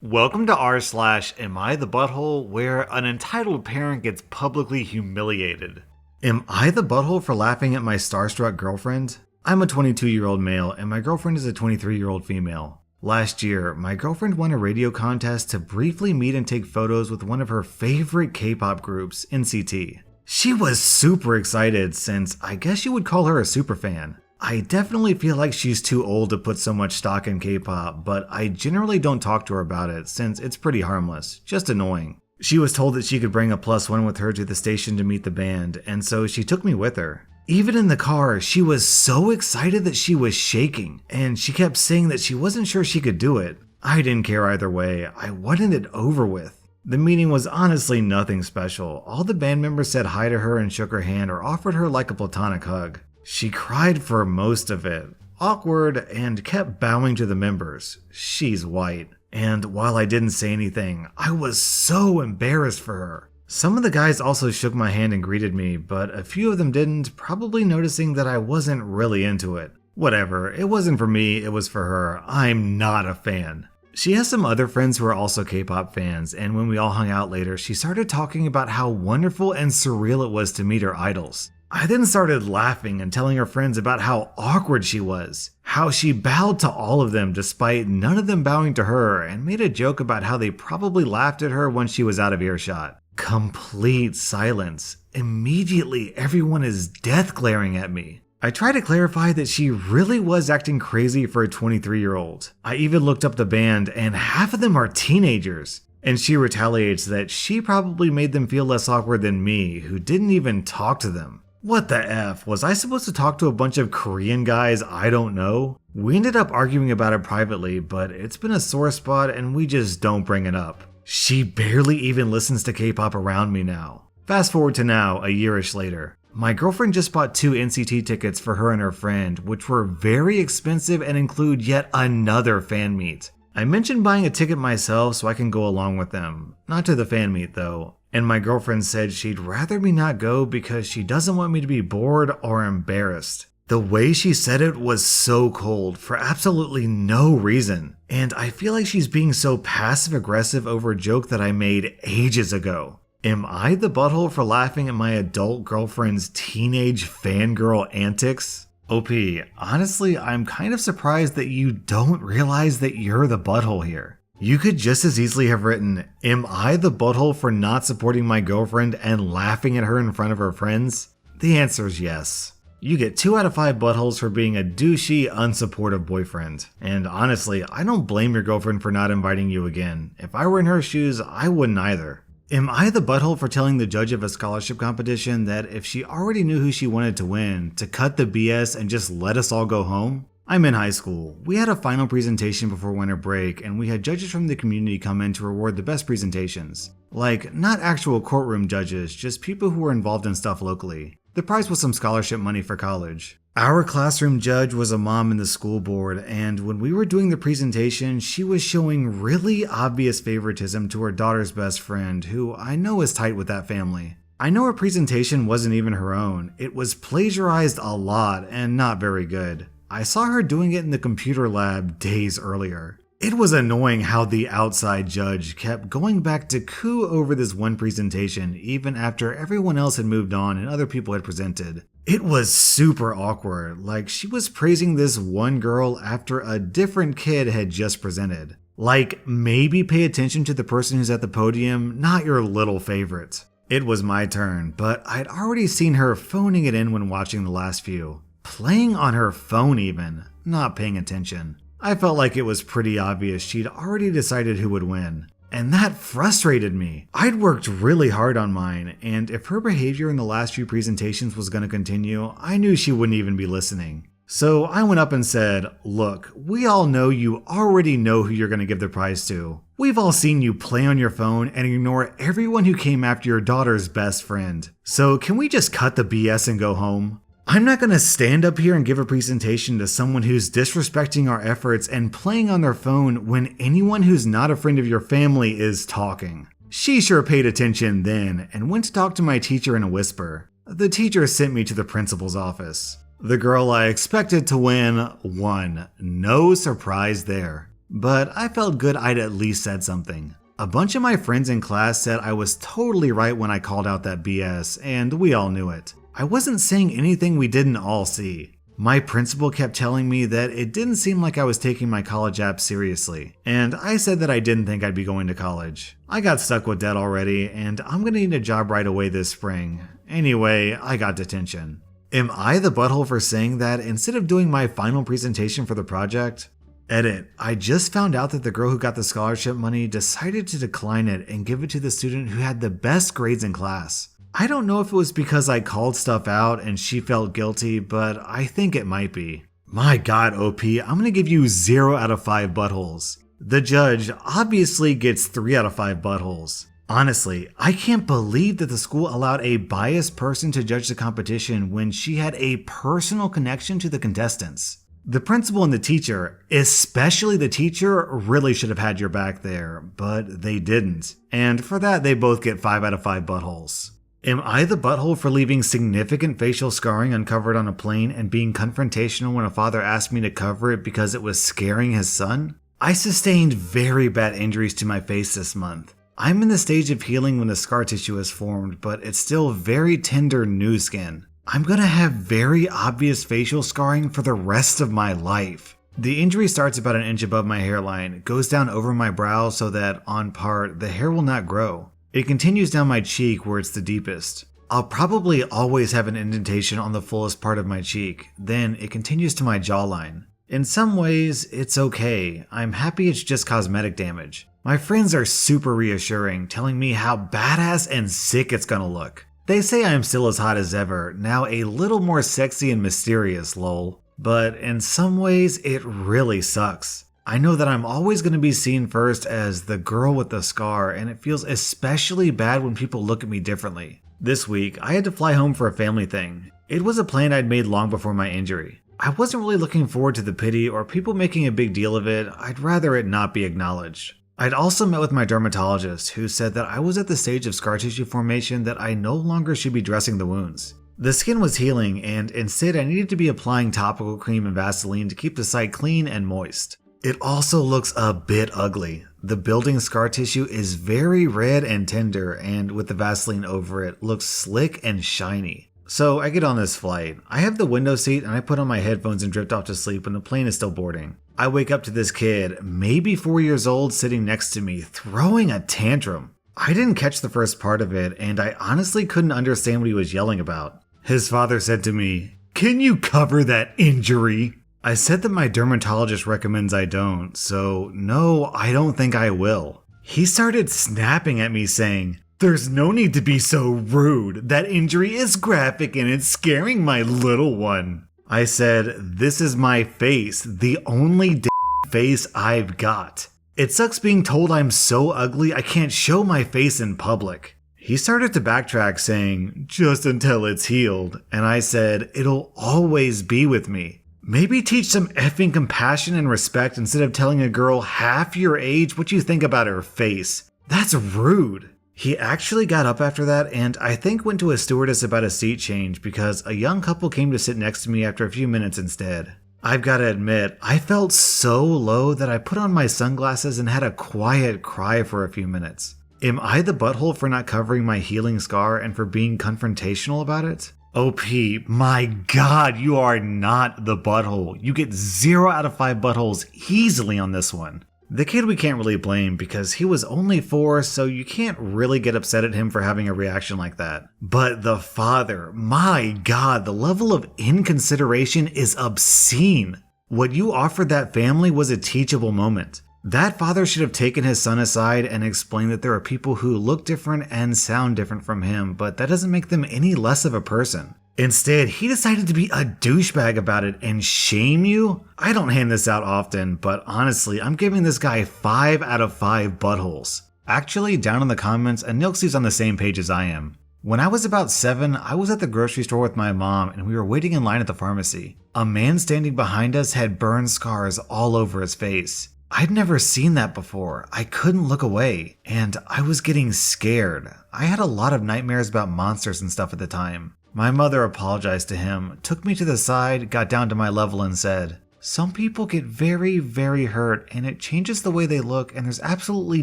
Welcome to rSlash AmITheButthole, where an entitled parent gets publicly humiliated. Am I the butthole for laughing at my starstruck girlfriend? I'm a 22-year-old male and my girlfriend is a 23-year-old female. Last year, my girlfriend won a radio contest to briefly meet and take photos with one of her favorite K-pop groups, NCT. She was super excited since I guess you would call her a superfan. I definitely feel like she's too old to put so much stock in K-pop, but I generally don't talk to her about it since it's pretty harmless, just annoying. She was told that she could bring a +1 with her to the station to meet the band, and so she took me with her. Even in the car, she was so excited that she was shaking, and she kept saying that she wasn't sure she could do it. I didn't care either way, I wanted it over with. The meeting was honestly nothing special. All the band members said hi to her and shook her hand or offered her like a platonic hug. She cried for most of it, awkward, and kept bowing to the members. She's white. And while I didn't say anything, I was so embarrassed for her. Some of the guys also shook my hand and greeted me, but a few of them didn't, probably noticing that I wasn't really into it. Whatever, it wasn't for me, it was for her. I'm not a fan. She has some other friends who are also K-pop fans, and when we all hung out later, she started talking about how wonderful and surreal it was to meet her idols. I then started laughing and telling her friends about how awkward she was, how she bowed to all of them despite none of them bowing to her, and made a joke about how they probably laughed at her when she was out of earshot. Complete silence. Immediately, everyone is death glaring at me. I try to clarify that she really was acting crazy for a 23-year-old. I even looked up the band, and half of them are teenagers. And she retaliates that she probably made them feel less awkward than me, who didn't even talk to them. What the F? Was I supposed to talk to a bunch of Korean guys I don't know? We ended up arguing about it privately, but it's been a sore spot and we just don't bring it up. She barely even listens to K-pop around me now. Fast forward to now, a yearish later. My girlfriend just bought 2 NCT tickets for her and her friend, which were very expensive and include yet another fan meet. I mentioned buying a ticket myself so I can go along with them. Not to the fan meet though. And my girlfriend said she'd rather me not go because she doesn't want me to be bored or embarrassed. The way she said it was so cold for absolutely no reason. And I feel like she's being so passive aggressive over a joke that I made ages ago. Am I the butthole for laughing at my adult girlfriend's teenage fangirl antics? OP, honestly, I'm kind of surprised that you don't realize that you're the butthole here. You could just as easily have written, am I the butthole for not supporting my girlfriend and laughing at her in front of her friends? The answer is yes. You get 2 out of 5 buttholes for being a douchey, unsupportive boyfriend. And honestly, I don't blame your girlfriend for not inviting you again. If I were in her shoes, I wouldn't either. Am I the butthole for telling the judge of a scholarship competition that if she already knew who she wanted to win, to cut the BS and just let us all go home? I'm in high school. We had a final presentation before winter break, and we had judges from the community come in to reward the best presentations. Like, not actual courtroom judges, just people who were involved in stuff locally. The prize was some scholarship money for college. Our classroom judge was a mom in the school board, and when we were doing the presentation, she was showing really obvious favoritism to her daughter's best friend, who I know is tight with that family. I know her presentation wasn't even her own. It was plagiarized a lot and not very good. I saw her doing it in the computer lab days earlier. It was annoying how the outside judge kept going back to coo over this one presentation even after everyone else had moved on and other people had presented. It was super awkward, like she was praising this one girl after a different kid had just presented. Like, maybe pay attention to the person who's at the podium, not your little favorite. It was my turn, but I'd already seen her phoning it in when watching the last few. Playing on her phone even, not paying attention. I felt like it was pretty obvious she'd already decided who would win. And that frustrated me. I'd worked really hard on mine, and if her behavior in the last few presentations was going to continue, I knew she wouldn't even be listening. So I went up and said, look, we all know you already know who you're going to give the prize to. We've all seen you play on your phone and ignore everyone who came after your daughter's best friend. So can we just cut the BS and go home? I'm not going to stand up here and give a presentation to someone who's disrespecting our efforts and playing on their phone when anyone who's not a friend of your family is talking. She sure paid attention then and went to talk to my teacher in a whisper. The teacher sent me to the principal's office. The girl I expected to win won. No surprise there. but I felt good I'd at least said something. A bunch of my friends in class said I was totally right when I called out that BS, and we all knew it. I wasn't saying anything we didn't all see. My principal kept telling me that it didn't seem like I was taking my college app seriously, and I said that I didn't think I'd be going to college. I got stuck with debt already, and I'm gonna need a job right away this spring. Anyway, I got detention. Am I the butthole for saying that instead of doing my final presentation for the project? Edit. I just found out that the girl who got the scholarship money decided to decline it and give it to the student who had the best grades in class. I don't know if it was because I called stuff out and she felt guilty, but I think it might be. My god, OP, I'm gonna give you 0 out of 5 buttholes. The judge obviously gets 3 out of 5 buttholes. Honestly, I can't believe that the school allowed a biased person to judge the competition when she had a personal connection to the contestants. The principal and the teacher, especially the teacher, really should have had your back there, but they didn't. And for that, they both get 5 out of 5 buttholes. Am I the butthole for leaving significant facial scarring uncovered on a plane and being confrontational when a father asked me to cover it because it was scaring his son? I sustained very bad injuries to my face this month. I'm in the stage of healing when the scar tissue is formed, but it's still very tender new skin. I'm gonna have very obvious facial scarring for the rest of my life. The injury starts about an inch above my hairline, goes down over my brow so that, on part, the hair will not grow. It continues down my cheek where it's the deepest. I'll probably always have an indentation on the fullest part of my cheek, then it continues to my jawline. In some ways, it's okay. I'm happy it's just cosmetic damage. My friends are super reassuring, telling me how badass and sick it's gonna look. They say I'm still as hot as ever, now a little more sexy and mysterious, lol. But in some ways, it really sucks. I know that I'm always going to be seen first as the girl with the scar, and it feels especially bad when people look at me differently. This week, I had to fly home for a family thing. It was a plan I'd made long before my injury. I wasn't really looking forward to the pity or people making a big deal of it. I'd rather it not be acknowledged. I'd also met with my dermatologist, who said that I was at the stage of scar tissue formation that I no longer should be dressing the wounds. The skin was healing, and instead I needed to be applying topical cream and Vaseline to keep the site clean and moist. It also looks a bit ugly. The building scar tissue is very red and tender, and with the Vaseline over it, looks slick and shiny. So I get on this flight. I have the window seat and I put on my headphones and drift off to sleep when the plane is still boarding. I wake up to this kid, maybe 4 years old, sitting next to me, throwing a tantrum. I didn't catch the first part of it, and I honestly couldn't understand what he was yelling about. His father said to me, "Can you cover that injury?" I said that my dermatologist recommends I don't, so no, I don't think I will. He started snapping at me saying, "There's no need to be so rude. That injury is graphic and it's scaring my little one." I said, "This is my face, the only face I've got. It sucks being told I'm so ugly I can't show my face in public." He started to backtrack saying, "Just until it's healed." And I said, "It'll always be with me. Maybe teach some effing compassion and respect instead of telling a girl half your age what you think about her face. That's rude." He actually got up after that and I think went to a stewardess about a seat change because a young couple came to sit next to me after a few minutes instead. I've got to admit, I felt so low that I put on my sunglasses and had a quiet cry for a few minutes. Am I the butthole for not covering my healing scar and for being confrontational about it? OP, my god, you are not the butthole. You get 0 out of 5 buttholes easily on this one. The kid we can't really blame because he was only 4, so you can't really get upset at him for having a reaction like that. But the father, my god, the level of inconsideration is obscene. What you offered that family was a teachable moment. That father should have taken his son aside and explained that there are people who look different and sound different from him, but that doesn't make them any less of a person. Instead, he decided to be a douchebag about it and shame you? I don't hand this out often, but honestly, I'm giving this guy 5 out of 5 buttholes. Actually, down in the comments, Anilxi's on the same page as I am. When I was about 7, I was at the grocery store with my mom and we were waiting in line at the pharmacy. A man standing behind us had burn scars all over his face. I'd never seen that before. I couldn't look away, and I was getting scared. I had a lot of nightmares about monsters and stuff at the time. My mother apologized to him, took me to the side, got down to my level and said, Some people get very, very hurt and it changes the way they look and there's absolutely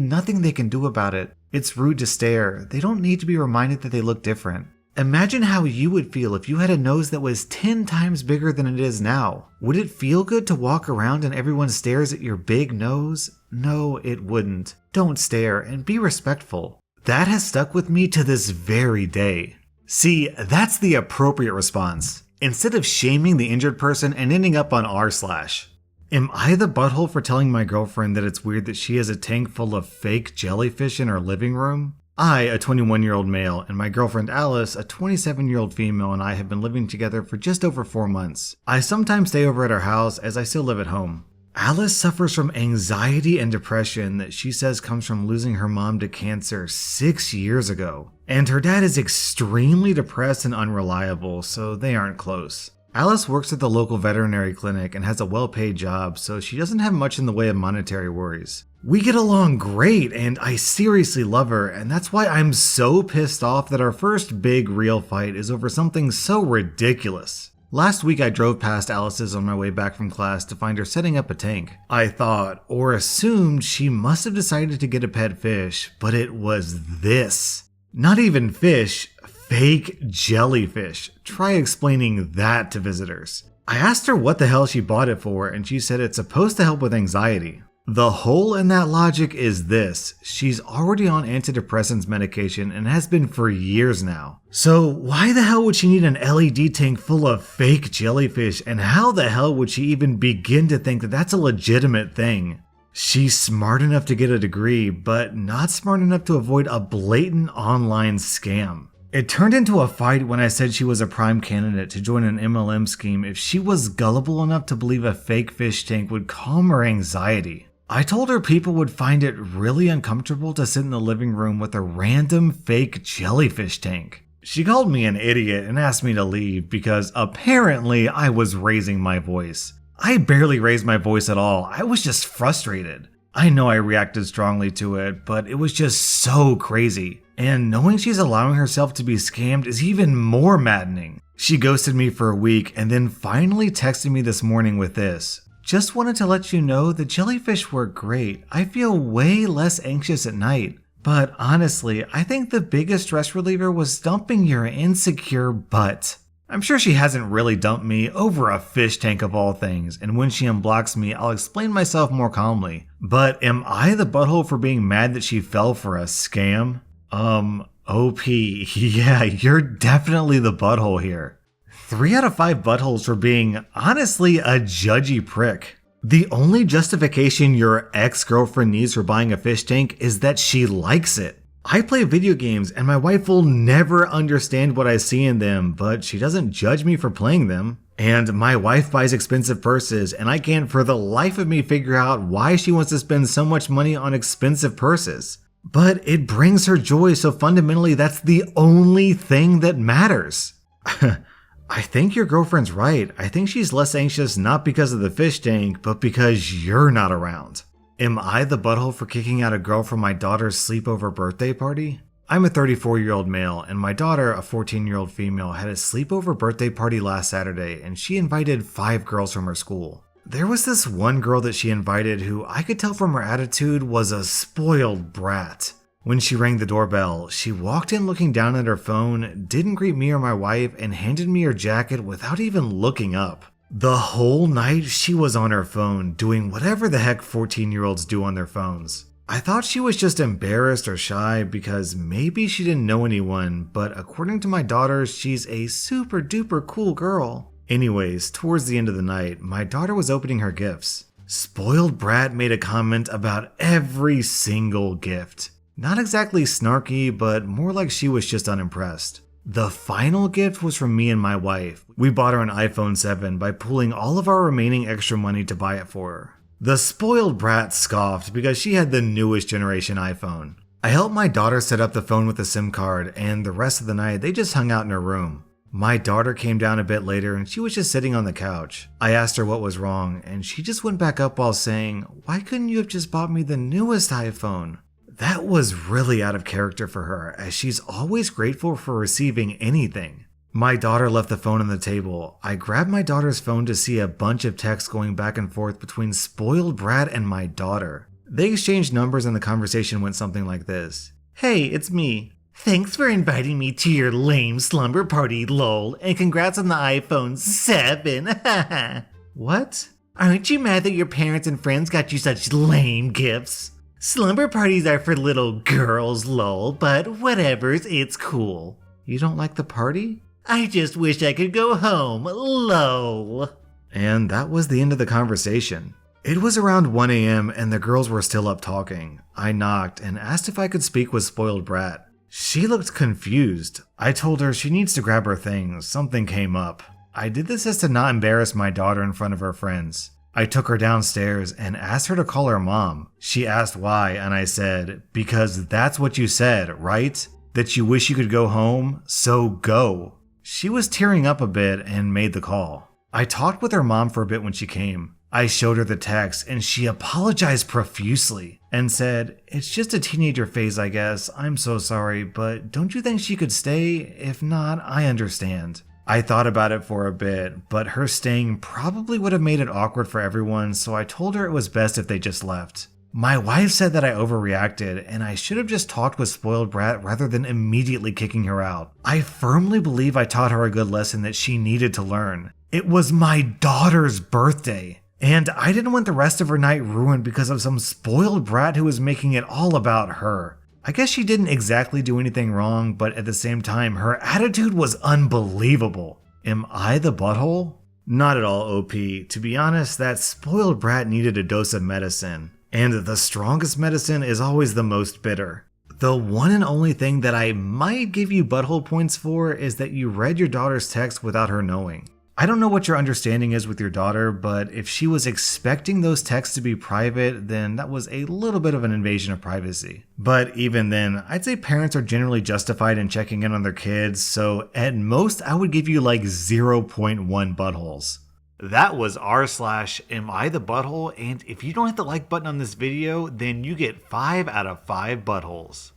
nothing they can do about it. It's rude to stare. They don't need to be reminded that they look different. Imagine how you would feel if you had a nose that was 10 times bigger than it is now. Would it feel good to walk around and everyone stares at your big nose? No, it wouldn't. Don't stare and be respectful. That has stuck with me to this very day. See, that's the appropriate response. Instead of shaming the injured person and ending up on rSlash. Am I the butthole for telling my girlfriend that it's weird that she has a tank full of fake jellyfish in her living room? I, a 21-year-old male, and my girlfriend Alice, a 27-year-old female, and I have been living together for just over 4 months. I sometimes stay over at her house as I still live at home. Alice suffers from anxiety and depression that she says comes from losing her mom to cancer 6 years ago. And her dad is extremely depressed and unreliable, so they aren't close. Alice works at the local veterinary clinic and has a well-paid job, so she doesn't have much in the way of monetary worries. We get along great, and I seriously love her, and that's why I'm so pissed off that our first big real fight is over something so ridiculous. Last week I drove past Alice's on my way back from class to find her setting up a tank. I thought, or assumed, she must have decided to get a pet fish, but it was this. Not even fish, fake jellyfish. Try explaining that to visitors. I asked her what the hell she bought it for, and she said it's supposed to help with anxiety. The hole in that logic is this: she's already on antidepressants medication and has been for years now. So why the hell would she need an LED tank full of fake jellyfish, and how the hell would she even begin to think that that's a legitimate thing? She's smart enough to get a degree, but not smart enough to avoid a blatant online scam. It turned into a fight when I said she was a prime candidate to join an MLM scheme if she was gullible enough to believe a fake fish tank would calm her anxiety. I told her people would find it really uncomfortable to sit in the living room with a random fake jellyfish tank. She called me an idiot and asked me to leave because apparently I was raising my voice. I barely raised my voice at all. I was just frustrated. I know I reacted strongly to it, but it was just so crazy. And knowing she's allowing herself to be scammed is even more maddening. She ghosted me for a week and then finally texted me this morning with this: "Just wanted to let you know the jellyfish were great. I feel way less anxious at night. But honestly, I think the biggest stress reliever was dumping your insecure butt." I'm sure she hasn't really dumped me over a fish tank of all things, and when she unblocks me, I'll explain myself more calmly. But am I the butthole for being mad that she fell for a scam? OP, yeah, you're definitely the butthole here. 3 out of 5 buttholes for being, honestly, a judgy prick. The only justification your ex-girlfriend needs for buying a fish tank is that she likes it. I play video games and my wife will never understand what I see in them, but she doesn't judge me for playing them. And my wife buys expensive purses and I can't for the life of me figure out why she wants to spend so much money on expensive purses. But it brings her joy, so fundamentally that's the only thing that matters. I think your girlfriend's right. I think she's less anxious not because of the fish tank, but because you're not around. Am I the butthole for kicking out a girl from my daughter's sleepover birthday party? I'm a 34-year-old male, and my daughter, a 14-year-old female, had a sleepover birthday party last Saturday, and she invited 5 girls from her school. There was this one girl that she invited who I could tell from her attitude was a spoiled brat. When she rang the doorbell, she walked in looking down at her phone, didn't greet me or my wife, and handed me her jacket without even looking up. The whole night she was on her phone, doing whatever the heck 14-year-olds do on their phones. I thought she was just embarrassed or shy because maybe she didn't know anyone, but according to my daughter, she's a super duper cool girl. Anyways, towards the end of the night, my daughter was opening her gifts. Spoiled Brat made a comment about every single gift. Not exactly snarky, but more like she was just unimpressed. The final gift was from me and my wife. We bought her an iPhone 7 by pooling all of our remaining extra money to buy it for her. The spoiled brat scoffed because she had the newest generation iPhone. I helped my daughter set up the phone with a SIM card, and the rest of the night they just hung out in her room. My daughter came down a bit later and she was just sitting on the couch. I asked her what was wrong, and she just went back up while saying, "Why couldn't you have just bought me the newest iPhone?" That was really out of character for her, as she's always grateful for receiving anything. My daughter left the phone on the table. I grabbed my daughter's phone to see a bunch of texts going back and forth between Spoiled Brat and my daughter. They exchanged numbers and the conversation went something like this. Hey, it's me. Thanks for inviting me to your lame slumber party, lol, and congrats on the iPhone 7. What? Aren't you mad that your parents and friends got you such lame gifts? Slumber parties are for little girls, lol, but whatevers, it's cool. You don't like the party? I just wish I could go home, lol. And that was the end of the conversation. It was around 1 a.m. and the girls were still up talking. I knocked and asked if I could speak with Spoiled Brat. She looked confused. I told her she needs to grab her things. Something came up. I did this as to not embarrass my daughter in front of her friends. I took her downstairs and asked her to call her mom. She asked why, and I said, because that's what you said, right? That you wish you could go home, so go. She was tearing up a bit and made the call. I talked with her mom for a bit when she came. I showed her the text and she apologized profusely and said, it's just a teenager phase, I guess. I'm so sorry, but don't you think she could stay? If not, I understand. I thought about it for a bit, but her staying probably would have made it awkward for everyone, so I told her it was best if they just left. My wife said that I overreacted and I should have just talked with Spoiled Brat rather than immediately kicking her out. I firmly believe I taught her a good lesson that she needed to learn. It was my daughter's birthday. And I didn't want the rest of her night ruined because of some spoiled brat who was making it all about her. I guess she didn't exactly do anything wrong, but at the same time, her attitude was unbelievable. Am I the butthole? Not at all, OP. To be honest, that spoiled brat needed a dose of medicine. And the strongest medicine is always the most bitter. The one and only thing that I might give you butthole points for is that you read your daughter's text without her knowing. I don't know what your understanding is with your daughter, but if she was expecting those texts to be private, then that was a little bit of an invasion of privacy. But even then, I'd say parents are generally justified in checking in on their kids, so at most I would give you like 0.1 buttholes. That was rSlash AmITheButthole, and if you don't hit the like button on this video, then you get 5 out of 5 buttholes.